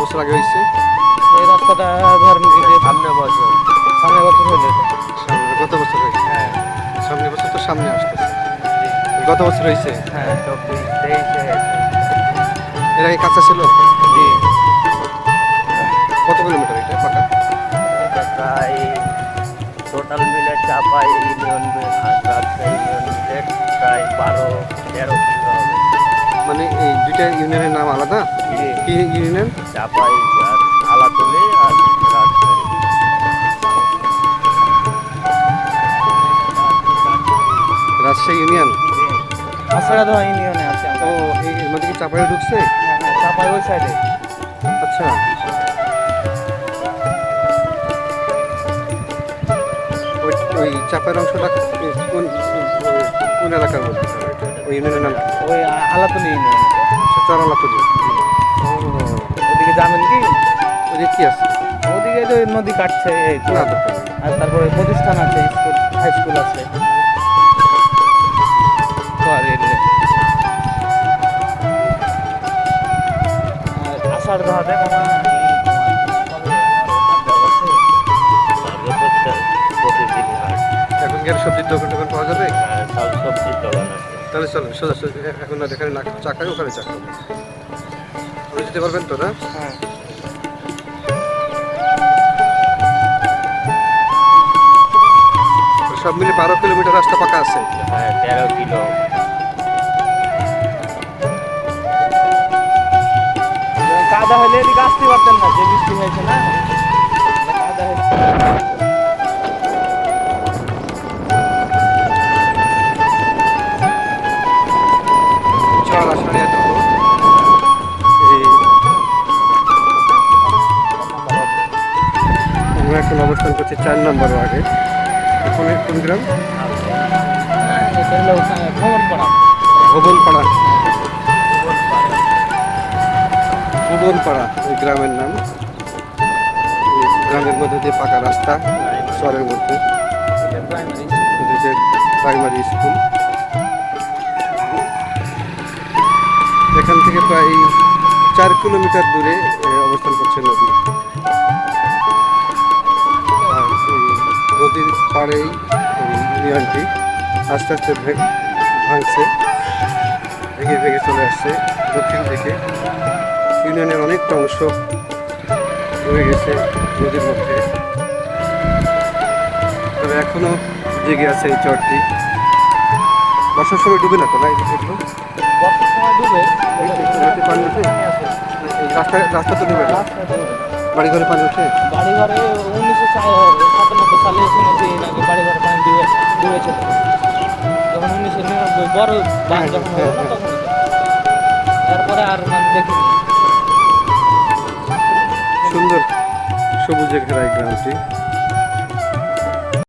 বছর আগে হয়েছে? এই রাস্তাটা ধরেন কি যে সামনে বছর হলো এটা। সামনে গত বছর হয়েছে? হ্যাঁ সামনে বছর তো সামনে আসতেছে। গত বছর হয়েছে? হ্যাঁ 24-23 হয়েছে। এর আগে কাঁচা ছিল? জি কত কিলোমিটার এটা পাকা? এটা প্রায় টোটাল মিলে চাপাই ইউনিয়ন আর রাজশাহী ইউনিয়ন মিলে প্রায় 12-13 কিলো হবে। মানে এই দুইটা ইউনিয়নের নাম আলাদা? জি কি ইউনিয়ন? চাপাই আর আলাতলি আর রাজশাহী। রাজশাহী ইউনিয়ন? আষাঢ়া ধোয়া ইউনিয়নে আছে আমরা। ও এর মধ্যে কি চাপাইও ঢুকছে? হ্যাঁ হ্যাঁ চাপাই ওই সাইডে। আচ্ছা, ওই চাপাইয়ের অংশটা কোন কোন এলাকার মধ্যে? ওই ইউনিয়নের নাম কি? ওই আলাতলি ইউনিয়ন। আচ্ছা, চরলাতলি। ও, ওদিকে যাবেন কি? ওই কি আছে? ওদিকে যে নদী কাটছে এই তো। না দরকার নেই। আর তারপরে প্রতিষ্ঠান আছে, স্কুল হাই স্কুল আছে। আর আষাঢ় ধরাতে এখন কি আর সবজির দোকান টোকান পাওয়া যাবে? সব সবজির দোকান আছে। তাহলে চলো সোজা সোজা এখন না এখানে না চাকায় ওখানে চাকা আপনি যেতে পারবেন তো না? হ্যাঁ সব মিলে 12 কিলোমিটার রাস্তা পাকা আছে? হ্যাঁ 13 কিলো। কাদা হলে এদিকে আসতে পারতেন না, যে বৃষ্টি হয়েছে না কাদা হয়েছে। বিশাল আষাঢ়ে এত এই আমরা এখন অবস্থান করছি 4 নম্বর ওয়ার্ডে। এখন কোন গ্রাম? এটা হলো ভ্রমণপাড়া। ভুবনপাড়া। ভুবনপাড়া ওই গ্রামের নাম। এই গ্রামের মধ্যে যে পাকা রাস্তা শহরের মধ্যে, এটা প্রাইমারি। এটা যে প্রাইমারি স্কুল। এখান থেকে প্রায় 4 কিলোমিটার দূরে অবস্থান করছে নদী। আর এই নদীর পাড়েই ইউনিয়নটি আস্তে আস্তে ভাঙছে, ভেঙে ভেঙে চলে আসছে দক্ষিণ দিকে। ইউনিয়নের অনেকটা অংশ রয়ে গেছে নদীর মধ্যে, তবে এখনো জেগে আছে এই চরটি। বর্ষার সময় ডুবে না তো? না এগুলো বর্ষার সময় ডুবে। নদীতে পানি ওঠে? এই রাস্তা তো ডুবে না? রাস্তা ডুবে। বাড়ি ঘরে পানি ওঠে? বাড়ি ঘরে 1997 সালে শুনেছি নাকি বাড়ি ঘরে পানি ডুবেছে। যখন 1999 বড় বান যখন হলো না তখন। তারপরে আর মানে দেখিনি। সুন্দর সবুজে ঘেরা এই গ্রামটি।